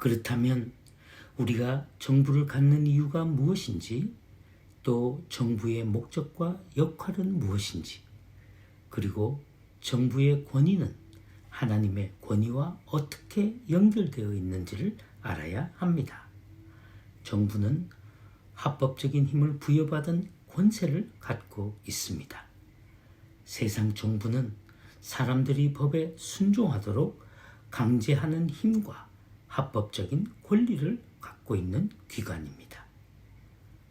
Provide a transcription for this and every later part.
그렇다면 우리가 정부를 갖는 이유가 무엇인지, 또 정부의 목적과 역할은 무엇인지, 그리고 정부의 권위는 하나님의 권위와 어떻게 연결되어 있는지를 알아야 합니다. 정부는 합법적인 힘을 부여받은 권세를 갖고 있습니다. 세상 정부는 사람들이 법에 순종하도록 강제하는 힘과 합법적인 권리를 갖고 있는 기관입니다.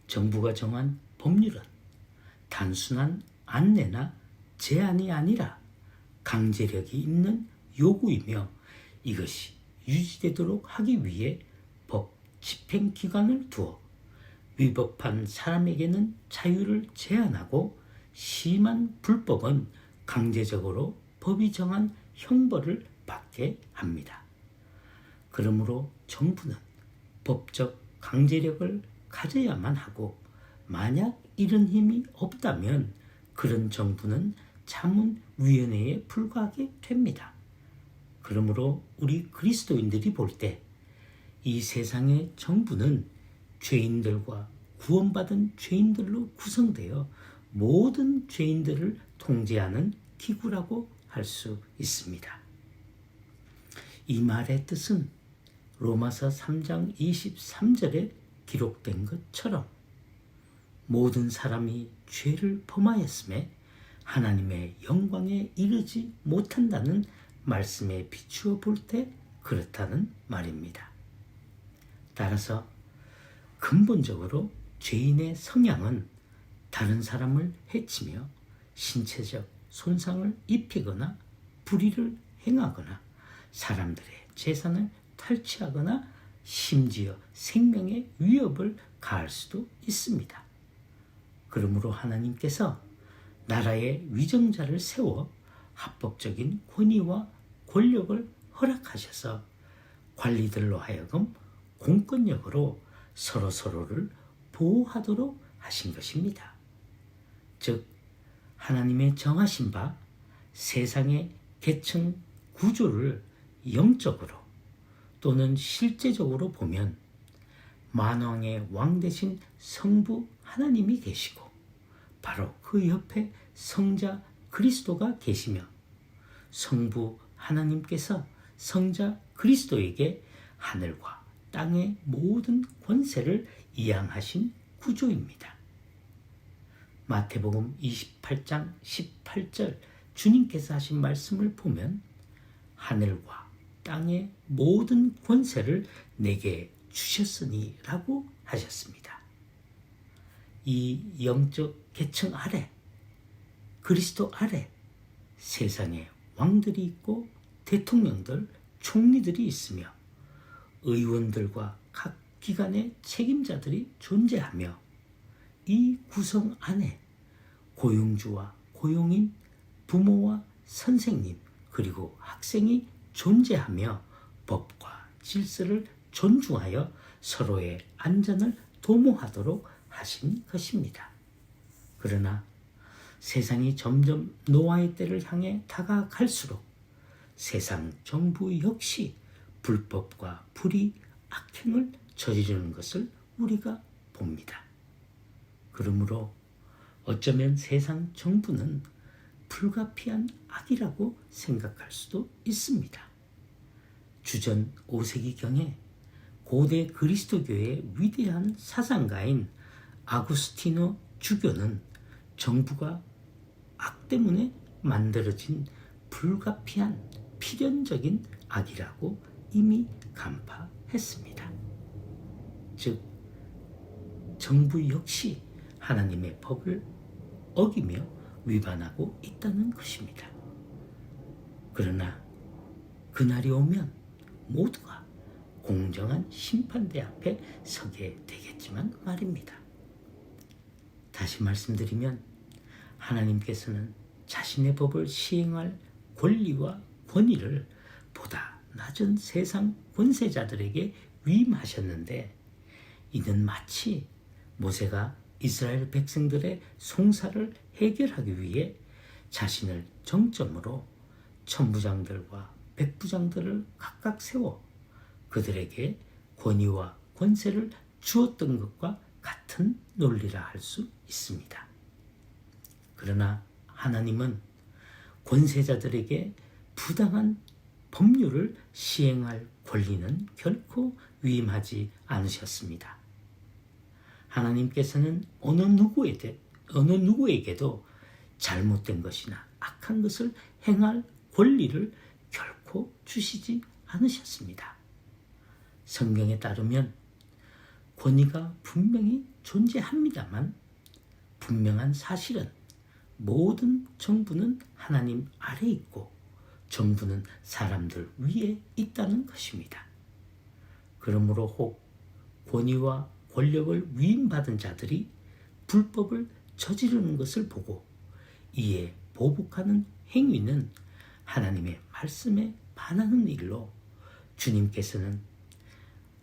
정부가 정한 법률은 단순한 안내나 제한이 아니라 강제력이 있는 요구이며, 이것이 유지되도록 하기 위해 법 집행기관을 두어 위법한 사람에게는 자유를 제한하고, 심한 불법은 강제적으로 법이 정한 형벌을 받게 합니다. 그러므로 정부는 법적 강제력을 가져야만 하고, 만약 이런 힘이 없다면 그런 정부는 자문위원회에 불과하게 됩니다. 그러므로 우리 그리스도인들이 볼 때 이 세상의 정부는 죄인들과 구원받은 죄인들로 구성되어 모든 죄인들을 통제하는 기구라고 할 수 있습니다. 이 말의 뜻은 로마서 3장 23절에 기록된 것처럼 모든 사람이 죄를 범하였음에 하나님의 영광에 이르지 못한다는 말씀에 비추어 볼 때 그렇다는 말입니다. 따라서 근본적으로 죄인의 성향은 다른 사람을 해치며 신체적 손상을 입히거나 불의를 행하거나 사람들의 재산을 탈취하거나 심지어 생명의 위협을 가할 수도 있습니다. 그러므로 하나님께서 나라의 위정자를 세워 합법적인 권위와 권력을 허락하셔서 관리들로 하여금 공권력으로 서로를 보호하도록 하신 것입니다. 즉, 하나님의 정하신 바 세상의 계층 구조를 영적으로 또는 실제적으로 보면 만왕의 왕 되신 성부 하나님이 계시고, 바로 그 옆에 성자 그리스도가 계시며, 성부 하나님께서 성자 그리스도에게 하늘과 땅의 모든 권세를 이양하신 구조입니다. 마태복음 28장 18절 주님께서 하신 말씀을 보면 하늘과 땅의 모든 권세를 내게 주셨으니 라고 하셨습니다. 이 영적 계층 아래, 그리스도 아래 세상에 왕들이 있고 대통령들, 총리들이 있으며 의원들과 각 기관의 책임자들이 존재하며, 이 구성 안에 고용주와 고용인, 부모와 선생님, 그리고 학생이 존재하며 법과 질서를 존중하여 서로의 안전을 도모하도록 하신 것입니다. 그러나 세상이 점점 노아의 때를 향해 다가갈수록 세상 정부 역시 불법과 불의, 악행을 저지르는 것을 우리가 봅니다. 그러므로 어쩌면 세상 정부는 불가피한 악이라고 생각할 수도 있습니다. 주전 5세기경에 고대 그리스도교의 위대한 사상가인 아구스티노 주교는 정부가 악 때문에 만들어진 불가피한 필연적인 악이라고 이미 간파했습니다. 즉, 정부 역시 하나님의 법을 어기며 위반하고 있다는 것입니다. 그러나 그날이 오면 모두가 공정한 심판대 앞에 서게 되겠지만 말입니다. 다시 말씀드리면 하나님께서는 자신의 법을 시행할 권리와 권위를 보다 낮은 세상 권세자들에게 위임하셨는데, 이는 마치 모세가 이스라엘 백성들의 송사를 해결하기 위해 자신을 정점으로 천부장들과 백부장들을 각각 세워 그들에게 권위와 권세를 주었던 것과 같은 논리라 할 수 있습니다. 그러나 하나님은 권세자들에게 부당한 법률을 시행할 권리는 결코 위임하지 않으셨습니다. 하나님께서는 어느 누구에게도 잘못된 것이나 악한 것을 행할 권리를 결코 주시지 않으셨습니다. 성경에 따르면 권위가 분명히 존재합니다만 분명한 사실은 모든 정부는 하나님 아래 있고 정부는 사람들 위에 있다는 것입니다. 그러므로 혹 권위와 권력을 위임받은 자들이 불법을 저지르는 것을 보고 이에 보복하는 행위는 하나님의 말씀에 반하는 일로 주님께서는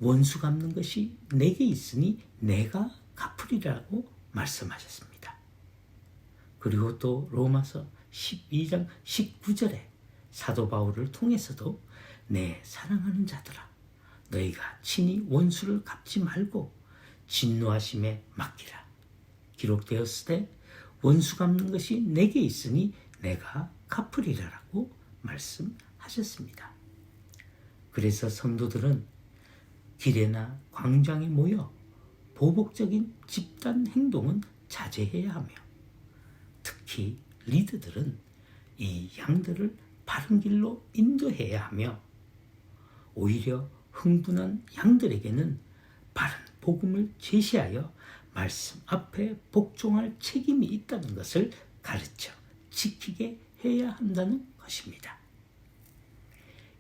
원수 갚는 것이 내게 있으니 내가 갚으리라고 말씀하셨습니다. 그리고 또 로마서 12장 19절에 사도 바울을 통해서도 내 사랑하는 자들아 너희가 친히 원수를 갚지 말고 진노하심에 맡기라. 기록되었을 때 원수 갚는 것이 내게 있으니 내가 갚으리라라고 말씀하셨습니다. 그래서 성도들은 길에나 광장에 모여 보복적인 집단 행동은 자제해야 하며 특히 리더들은 이 양들을 바른 길로 인도해야 하며 오히려 흥분한 양들에게는 바른 복음을 제시하여 말씀 앞에 복종할 책임이 있다는 것을 가르쳐 지키게 해야 한다는 것입니다.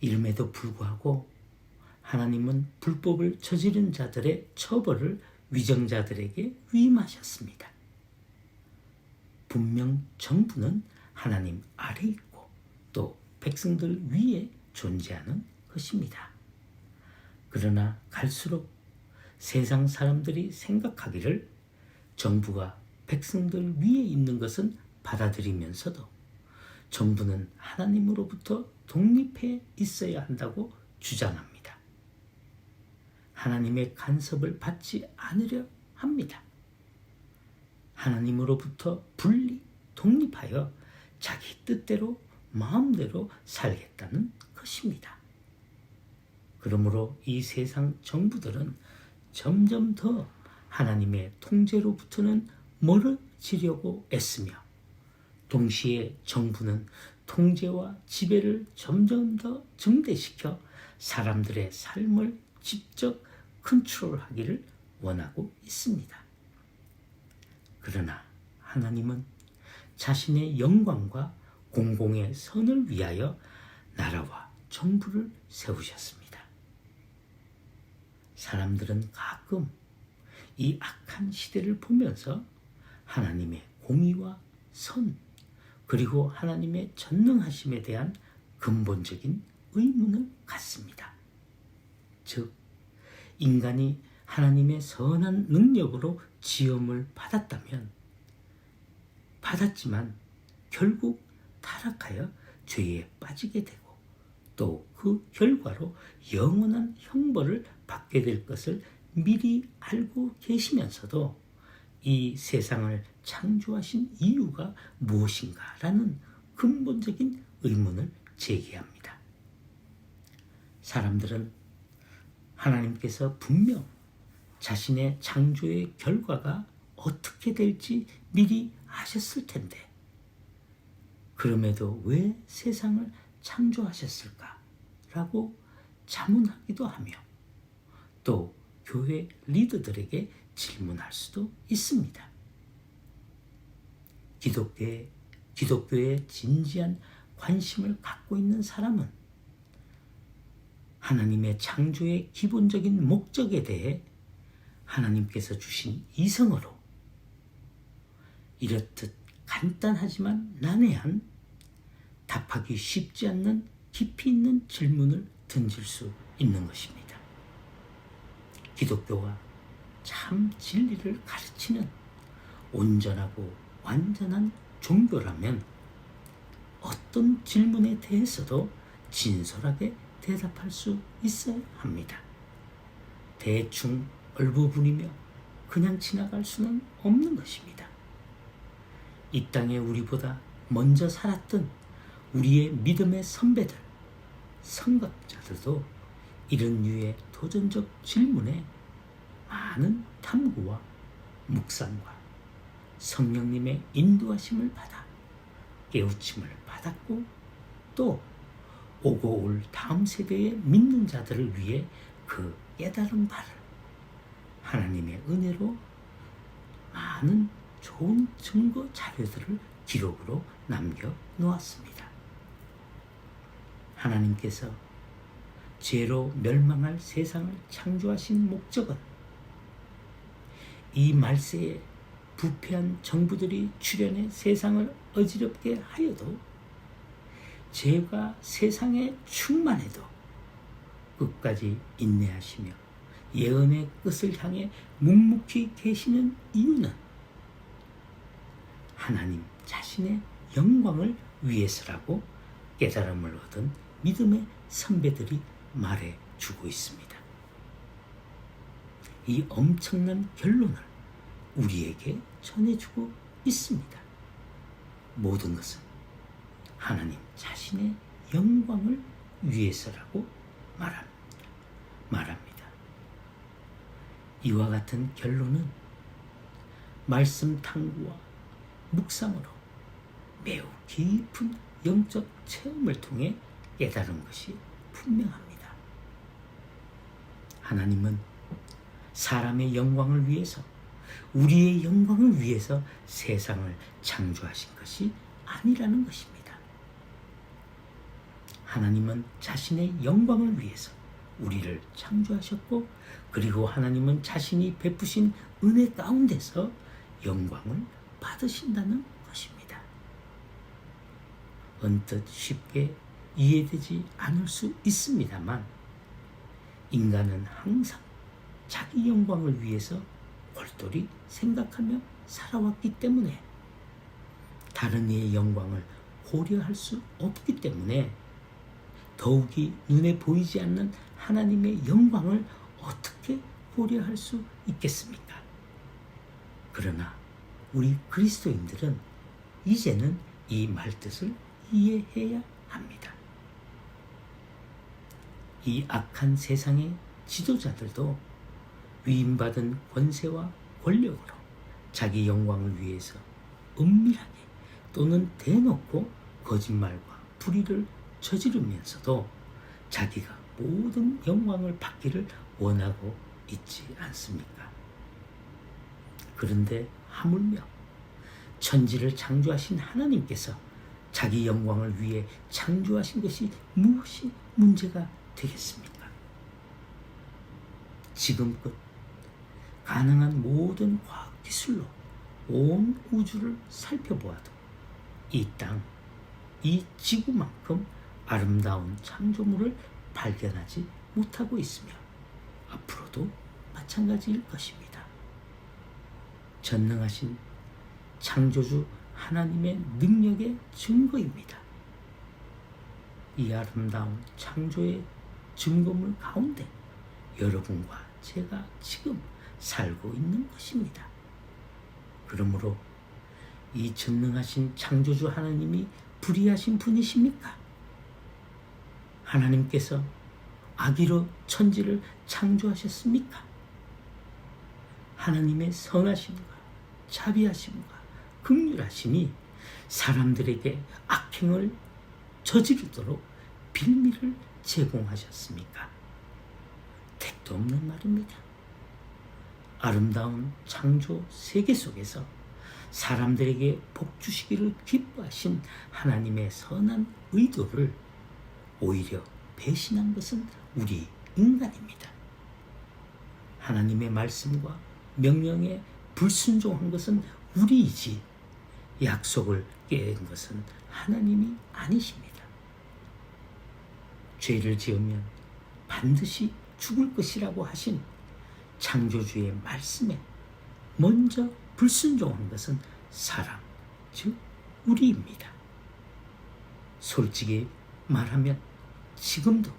이름에도 불구하고 하나님은 불법을 저지른 자들의 처벌을 위정자들에게 위임하셨습니다. 분명 정부는 하나님 아래 있고 또 백성들 위에 존재하는 것입니다. 그러나 갈수록 세상 사람들이 생각하기를 정부가 백성들 위에 있는 것은 받아들이면서도 정부는 하나님으로부터 독립해 있어야 한다고 주장합니다. 하나님의 간섭을 받지 않으려 합니다. 하나님으로부터 분리, 독립하여 자기 뜻대로 마음대로 살겠다는 것입니다. 그러므로 이 세상 정부들은 점점 더 하나님의 통제로부터는 멀어지려고 애쓰며 동시에 정부는 통제와 지배를 점점 더 증대시켜 사람들의 삶을 직접 컨트롤하기를 원하고 있습니다. 그러나 하나님은 자신의 영광과 공공의 선을 위하여 나라와 정부를 세우셨습니다. 사람들은 가끔 이 악한 시대를 보면서 하나님의 공의와 선 그리고 하나님의 전능하심에 대한 근본적인 의문을 갖습니다. 즉 인간이 하나님의 선한 능력으로 지음을 받았지만 결국 타락하여 죄에 빠지게 되고 또 그 결과로 영원한 형벌을 받게 될 것을 미리 알고 계시면서도 이 세상을 창조하신 이유가 무엇인가라는 근본적인 의문을 제기합니다. 사람들은 하나님께서 분명 자신의 창조의 결과가 어떻게 될지 미리 아셨을 텐데 그럼에도 왜 세상을 창조하셨을까라고 자문하기도 하며 또 교회 리더들에게 질문할 수도 있습니다. 기독교에 진지한 관심을 갖고 있는 사람은 하나님의 창조의 기본적인 목적에 대해 하나님께서 주신 이성으로 이렇듯 간단하지만 난해한 답하기 쉽지 않는 깊이 있는 질문을 던질 수 있는 것입니다. 기독교가 참 진리를 가르치는 온전하고 완전한 종교라면 어떤 질문에 대해서도 진솔하게 대답할 수 있어야 합니다. 대충 얼버무리며 그냥 지나갈 수는 없는 것입니다. 이 땅에 우리보다 먼저 살았던 우리의 믿음의 선배들, 선각자들도 이런 류의 도전적 질문에 많은 탐구와 묵상과 성령님의 인도하심을 받아 깨우침을 받았고, 또 오고 올 다음 세대의 믿는 자들을 위해 그 깨달은 바를 하나님의 은혜로 많은 좋은 증거 자료들을 기록으로 남겨 놓았습니다. 하나님께서 죄로 멸망할 세상을 창조하신 목적은 이 말세에 부패한 정부들이 출현해 세상을 어지럽게 하여도 죄가 세상에 충만해도 끝까지 인내하시며 예언의 끝을 향해 묵묵히 계시는 이유는 하나님 자신의 영광을 위해서라고 깨달음을 얻은 믿음의 선배들이 말해주고 있습니다. 이 엄청난 결론을 우리에게 전해주고 있습니다. 모든 것은 하나님 자신의 영광을 위해서라고 말합니다. 이와 같은 결론은 말씀 탐구와 묵상으로 매우 깊은 영적 체험을 통해 깨달은 것이 분명합니다. 하나님은 사람의 영광을 위해서, 우리의 영광을 위해서 세상을 창조하신 것이 아니라는 것입니다. 하나님은 자신의 영광을 위해서 우리를 창조하셨고, 그리고 하나님은 자신이 베푸신 은혜 가운데서 영광을 받으신다는 것입니다. 언뜻 쉽게 이해되지 않을 수 있습니다만, 인간은 항상 자기 영광을 위해서 골똘히 생각하며 살아왔기 때문에, 다른 이의 영광을 고려할 수 없기 때문에 더욱이 눈에 보이지 않는 하나님의 영광을 어떻게 고려할 수 있겠습니까? 그러나 우리 그리스도인들은 이제는 이 말뜻을 이해해야 합니다. 이 악한 세상의 지도자들도 위임받은 권세와 권력으로 자기 영광을 위해서 은밀하게 또는 대놓고 거짓말과 불의를 저지르면서도 자기가 모든 영광을 받기를 원하고 있지 않습니까? 그런데 하물며 천지를 창조하신 하나님께서 자기 영광을 위해 창조하신 것이 무엇이 문제가 되겠습니까? 지금껏 가능한 모든 과학 기술로 온 우주를 살펴보아도 이 땅, 이 지구만큼 아름다운 창조물을 발견하지 못하고 있으며 앞으로도 마찬가지일 것입니다. 전능하신 창조주 하나님의 능력의 증거입니다. 이 아름다운 창조의 증거물 가운데 여러분과 제가 지금 살고 있는 것입니다. 그러므로 이 전능하신 창조주 하나님이 불의하신 분이십니까? 하나님께서 악의로 천지를 창조하셨습니까? 하나님의 선하심과 자비하심과 긍휼하심이 사람들에게 악행을 저지르도록 빌미를 제공하셨습니까? 택도 없는 말입니다. 아름다운 창조 세계 속에서 사람들에게 복 주시기를 기뻐하신 하나님의 선한 의도를 오히려 배신한 것은 우리 인간입니다. 하나님의 말씀과 명령에 불순종한 것은 우리이지 약속을 깨는 것은 하나님이 아니십니다. 죄를 지으면 반드시 죽을 것이라고 하신 창조주의 말씀에 먼저 불순종한 것은 사람, 즉 우리입니다. 솔직히 말하면 지금도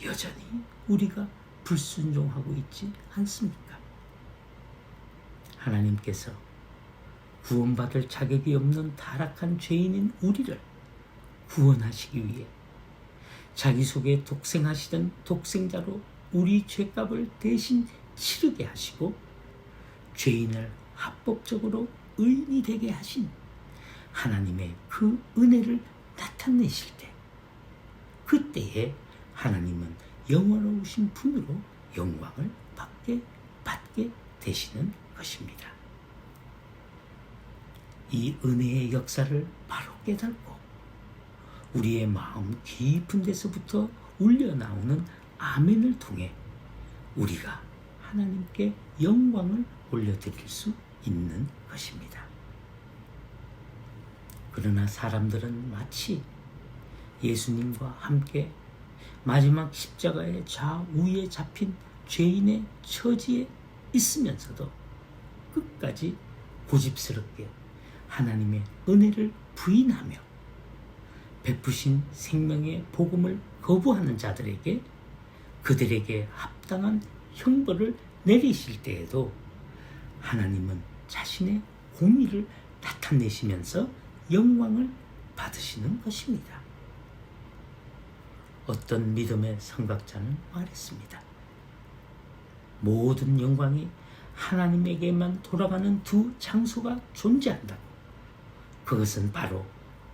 여전히 우리가 불순종하고 있지 않습니까? 하나님께서 구원받을 자격이 없는 타락한 죄인인 우리를 구원하시기 위해 자기 속에 독생하시던 독생자로 우리 죄값을 대신 치르게 하시고 죄인을 합법적으로 의인이 되게 하신 하나님의 그 은혜를 나타내실 때, 그때에 하나님은 영원하신 분으로 영광을 받게 되시는 것입니다. 이 은혜의 역사를 바로 깨닫고 우리의 마음 깊은 데서부터 울려나오는 아멘을 통해 우리가 하나님께 영광을 올려드릴 수 있는 것입니다. 그러나 사람들은 마치 예수님과 함께 마지막 십자가의 좌우에 잡힌 죄인의 처지에 있으면서도 끝까지 고집스럽게 하나님의 은혜를 부인하며 베푸신 생명의 복음을 거부하는 자들에게 그들에게 합당한 형벌을 내리실 때에도 하나님은 자신의 공의를 나타내시면서 영광을 받으시는 것입니다. 어떤 믿음의 선각자는 말했습니다. 모든 영광이 하나님에게만 돌아가는 두 장소가 존재한다고. 그것은 바로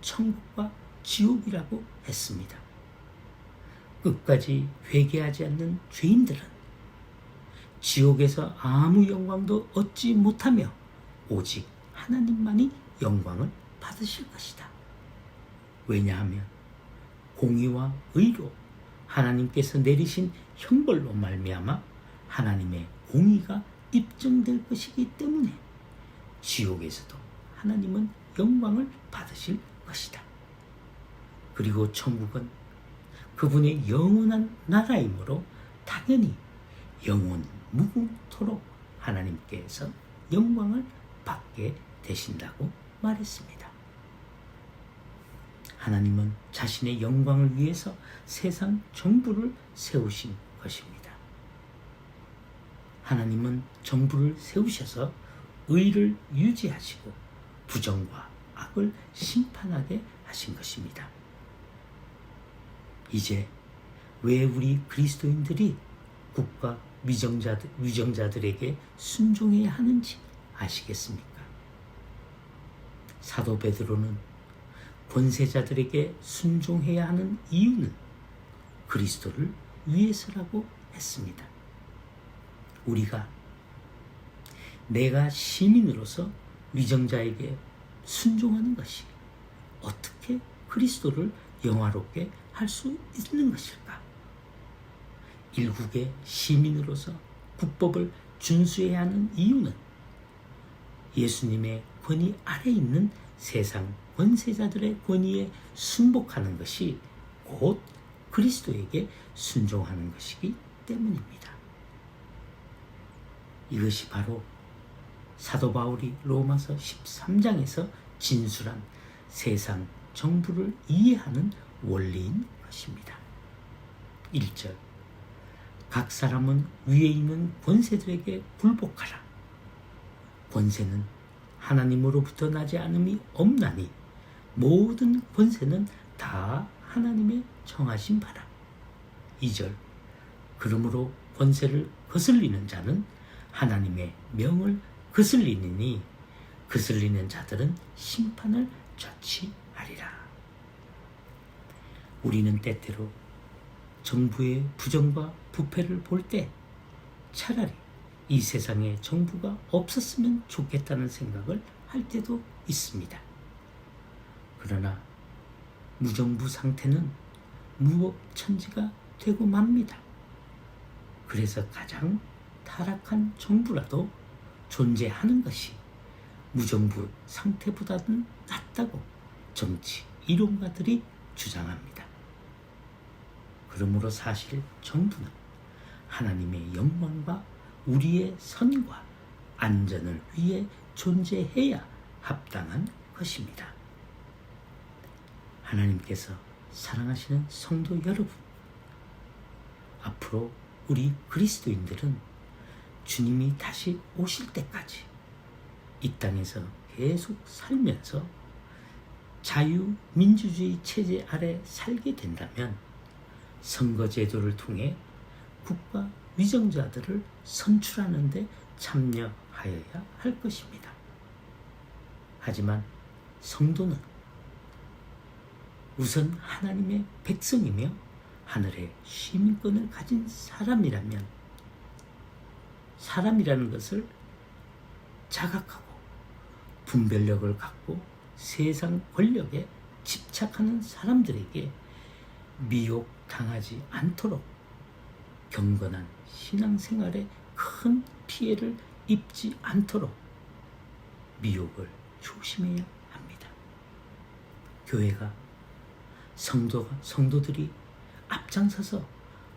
천국과 지옥이라고 했습니다. 끝까지 회개하지 않는 죄인들은 지옥에서 아무 영광도 얻지 못하며 오직 하나님만이 영광을 받으실 것이다. 왜냐하면 공의와 의로 하나님께서 내리신 형벌로 말미암아 하나님의 공의가 입증될 것이기 때문에 지옥에서도 하나님은 영광을 받으실 것이다. 그리고 천국은 그분의 영원한 나라이므로 당연히 영원 무궁토록 하나님께서 영광을 받게 되신다고 말했습니다. 하나님은 자신의 영광을 위해서 세상 정부를 세우신 것입니다. 하나님은 정부를 세우셔서 의를 유지하시고 부정과 악을 심판하게 하신 것입니다. 이제 왜 우리 그리스도인들이 국가 위정자들에게 순종해야 하는지 아시겠습니까? 사도 베드로는 권세자들에게 순종해야 하는 이유는 그리스도를 위해서라고 했습니다. 우리가 내가 시민으로서 위정자에게 순종하는 것이 어떻게 그리스도를 영화롭게 할 수 있는 것일까? 일국의 시민으로서 국법을 준수해야 하는 이유는 예수님의 권위 아래 있는 세상 권세자들의 권위에 순복하는 것이 곧 그리스도에게 순종하는 것이기 때문입니다. 이것이 바로 사도 바울이 로마서 13장에서 진술한 세상 정부를 이해하는 원리인 것입니다. 1절 각 사람은 위에 있는 권세들에게 굴복하라. 권세는 하나님으로부터 나지 않음이 없나니 모든 권세는 다 하나님의 정하신 바라. 2절 그러므로 권세를 거슬리는 자는 하나님의 명을 거슬리느니 거슬리는 자들은 심판을 자취하리라. 우리는 때때로 정부의 부정과 부패를 볼 때 차라리 이 세상에 정부가 없었으면 좋겠다는 생각을 할 때도 있습니다. 그러나 무정부 상태는 무법천지가 되고 맙니다. 그래서 가장 타락한 정부라도 존재하는 것이 무정부 상태보다는 낫다고 정치 이론가들이 주장합니다. 그러므로 사실 정부는 하나님의 영광과 우리의 선과 안전을 위해 존재해야 합당한 것입니다. 하나님께서 사랑하시는 성도 여러분, 앞으로 우리 그리스도인들은 주님이 다시 오실 때까지 이 땅에서 계속 살면서 자유민주주의 체제 아래 살게 된다면 선거제도를 통해 국가 위정자들을 선출하는 데 참여하여야 할 것입니다. 하지만 성도는 우선 하나님의 백성이며 하늘의 시민권을 가진 사람이라는 것을 자각하고 분별력을 갖고 세상 권력에 집착하는 사람들에게 미혹당하지 않도록 경건한 신앙생활에 큰 피해를 입지 않도록 미혹을 조심해야 합니다. 교회가 성도들이 앞장서서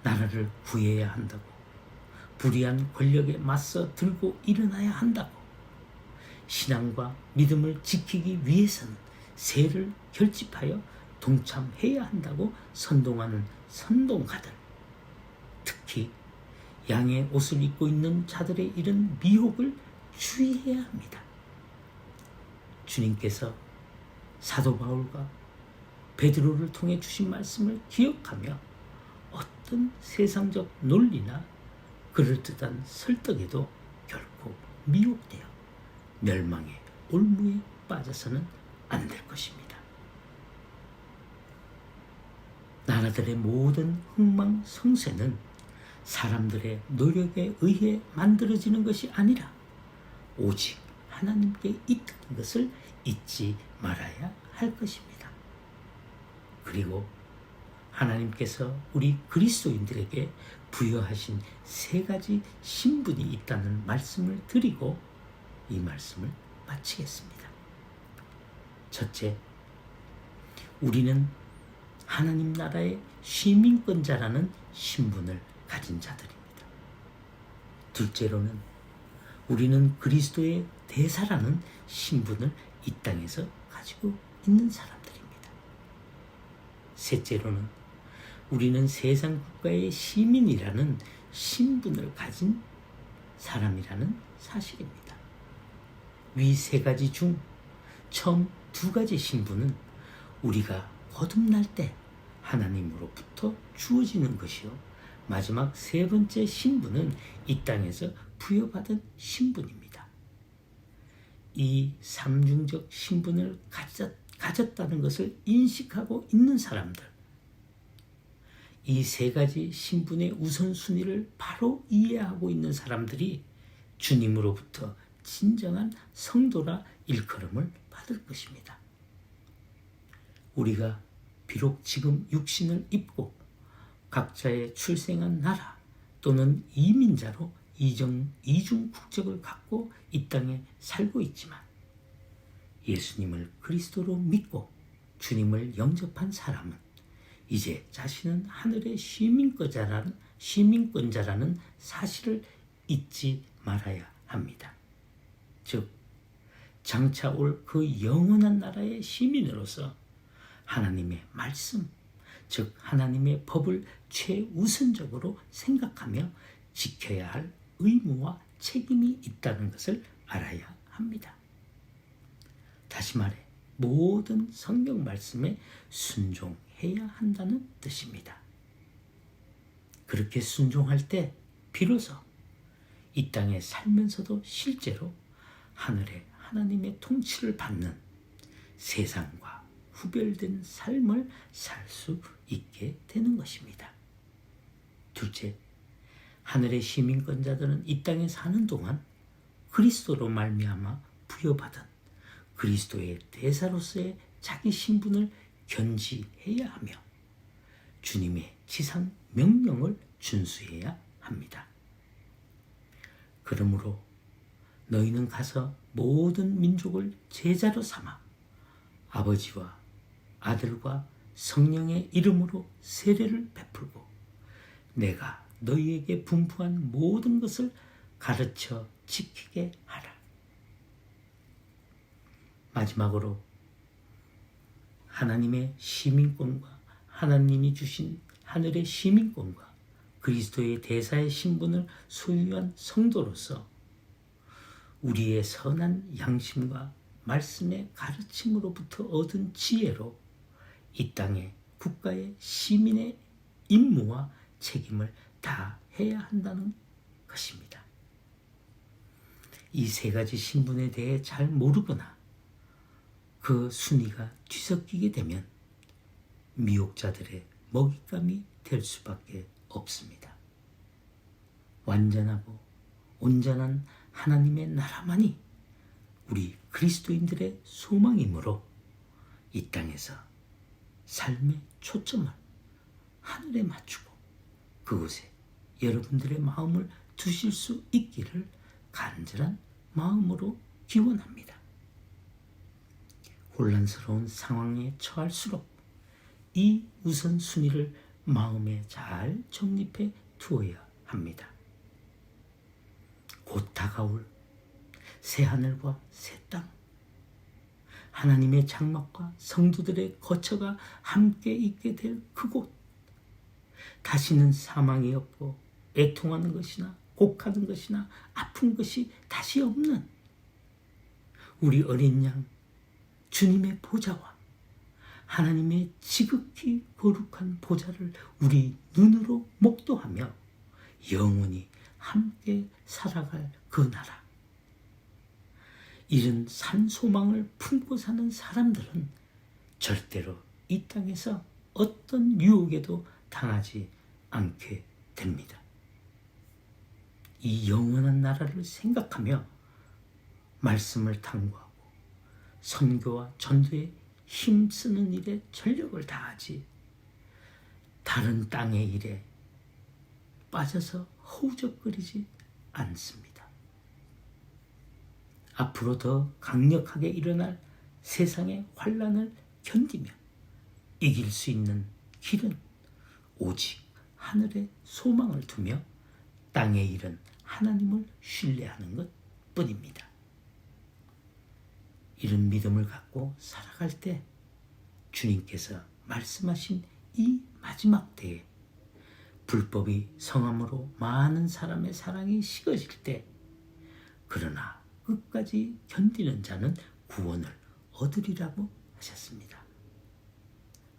나라를 구해야 한다고, 불의한 권력에 맞서 들고 일어나야 한다고, 신앙과 믿음을 지키기 위해서는 세를 결집하여 동참해야 한다고 선동하는 선동가들, 특히 양의 옷을 입고 있는 자들의 이런 미혹을 주의해야 합니다. 주님께서 사도 바울과 베드로를 통해 주신 말씀을 기억하며 어떤 세상적 논리나 그럴듯한 설득에도 결코 미혹되어 멸망의 올무에 빠져서는 안 될 것입니다. 나라들의 모든 흥망성쇠는 사람들의 노력에 의해 만들어지는 것이 아니라 오직 하나님께 있다는 것을 잊지 말아야 할 것입니다. 그리고 하나님께서 우리 그리스도인들에게 부여하신 3가지 신분이 있다는 말씀을 드리고 이 말씀을 마치겠습니다. 첫째, 우리는 하나님 나라의 시민권자라는 신분을 가진 자들입니다. 둘째로는 우리는 그리스도의 대사라는 신분을 이 땅에서 가지고 있는 사람들입니다. 셋째로는 우리는 세상 국가의 시민이라는 신분을 가진 사람이라는 사실입니다. 위 3가지 중 처음 2가지 신분은 우리가 거듭날 때 하나님으로부터 주어지는 것이요, 마지막 3번째 신분은 이 땅에서 부여받은 신분입니다. 이 삼중적 신분을 가졌다는 것을 인식하고 있는 사람들, 이 3가지 신분의 우선순위를 바로 이해하고 있는 사람들이 주님으로부터 진정한 성도라 일컬음을 받을 것입니다. 우리가 비록 지금 육신을 입고 각자의 출생한 나라 또는 이민자로 이중 국적을 갖고 이 땅에 살고 있지만 예수님을 그리스도로 믿고 주님을 영접한 사람은 이제 자신은 하늘의 시민권자라는 사실을 잊지 말아야 합니다. 즉, 장차 올 그 영원한 나라의 시민으로서 하나님의 말씀, 즉 하나님의 법을 최우선적으로 생각하며 지켜야 할 의무와 책임이 있다는 것을 알아야 합니다. 다시 말해 모든 성경 말씀에 순종해야 한다는 뜻입니다. 그렇게 순종할 때 비로소 이 땅에 살면서도 실제로 하늘의 하나님의 통치를 받는 세상과 구별된 삶을 살 수 있게 되는 것입니다. 둘째, 하늘의 시민권자들은 이 땅에 사는 동안 그리스도로 말미암아 부여받은 그리스도의 대사로서의 자기 신분을 견지해야 하며 주님의 지상 명령을 준수해야 합니다. 그러므로 너희는 가서 모든 민족을 제자로 삼아 아버지와 아들과 성령의 이름으로 세례를 베풀고 내가 너희에게 분부한 모든 것을 가르쳐 지키게 하라. 마지막으로 하나님의 시민권과 하나님이 주신 하늘의 시민권과 그리스도의 대사의 신분을 소유한 성도로서 우리의 선한 양심과 말씀의 가르침으로부터 얻은 지혜로 이 땅의 국가의 시민의 임무와 책임을 다해야 한다는 것입니다. 이 세 가지 신분에 대해 잘 모르거나 그 순위가 뒤섞이게 되면 미혹자들의 먹잇감이 될 수밖에 없습니다. 완전하고 온전한 하나님의 나라만이 우리 그리스도인들의 소망이므로 이 땅에서 삶의 초점을 하늘에 맞추고 그곳에 여러분들의 마음을 두실 수 있기를 간절한 마음으로 기원합니다. 혼란스러운 상황에 처할수록 이 우선순위를 마음에 잘 정립해 두어야 합니다. 곧 다가올 새하늘과 새 땅, 하나님의 장막과 성도들의 거처가 함께 있게 될 그곳, 다시는 사망이 없고 애통하는 것이나 곡하는 것이나 아픈 것이 다시 없는 우리 어린 양 주님의 보좌와 하나님의 지극히 거룩한 보좌를 우리 눈으로 목도하며 영원히 함께 살아갈 그 나라. 이런 산소망을 품고 사는 사람들은 절대로 이 땅에서 어떤 유혹에도 당하지 않게 됩니다. 이 영원한 나라를 생각하며 말씀을 탐구하고 선교와 전도에 힘쓰는 일에 전력을 다하지 다른 땅의 일에 빠져서 허우적거리지 않습니다. 앞으로 더 강력하게 일어날 세상의 환란을 견디며 이길 수 있는 길은 오직 하늘에 소망을 두며 땅의 일은 하나님을 신뢰하는 것 뿐입니다. 이런 믿음을 갖고 살아갈 때 주님께서 말씀하신 이 마지막 때에 불법이 성함으로 많은 사람의 사랑이 식어질 때 그러나 끝까지 견디는 자는 구원을 얻으리라고 하셨습니다.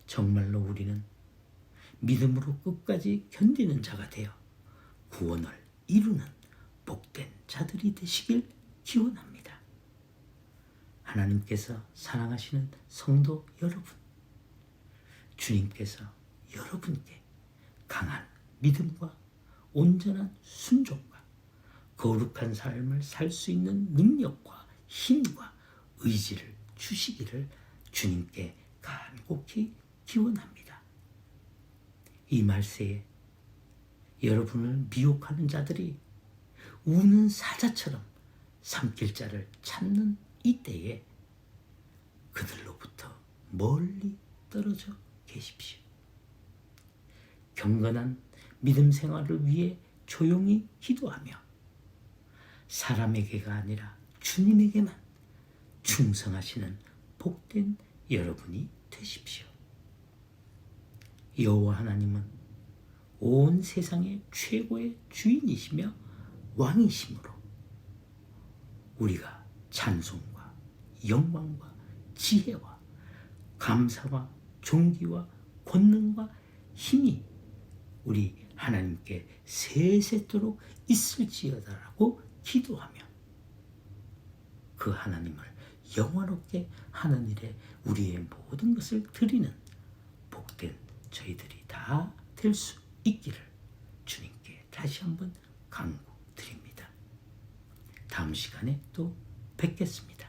정말로 우리는 믿음으로 끝까지 견디는 자가 되어 구원을 이루는 복된 자들이 되시길 기원합니다. 하나님께서 사랑하시는 성도 여러분, 주님께서 여러분께 강한 믿음과 온전한 순종과 거룩한 삶을 살 수 있는 능력과 힘과 의지를 주시기를 주님께 간곡히 기원합니다. 이 말세에 여러분을 미혹하는 자들이 우는 사자처럼 삼킬 자를 찾는 이때에 그들로부터 멀리 떨어져 계십시오. 경건한 믿음 생활을 위해 조용히 기도하며 사람에게가 아니라 주님에게만 충성하시는 복된 여러분이 되십시오. 여호와 하나님은 온 세상의 최고의 주인이시며 왕이시므로 우리가 찬송과 영광과 지혜와 감사와 존귀와 권능과 힘이 우리 하나님께 세세토록 있을지어다라고 기도하며 그 하나님을 영화롭게 하는 일에 우리의 모든 것을 드리는 복된 저희들이 다 될 수 있기를 주님께 다시 한번 간구드립니다. 다음 시간에 또 뵙겠습니다.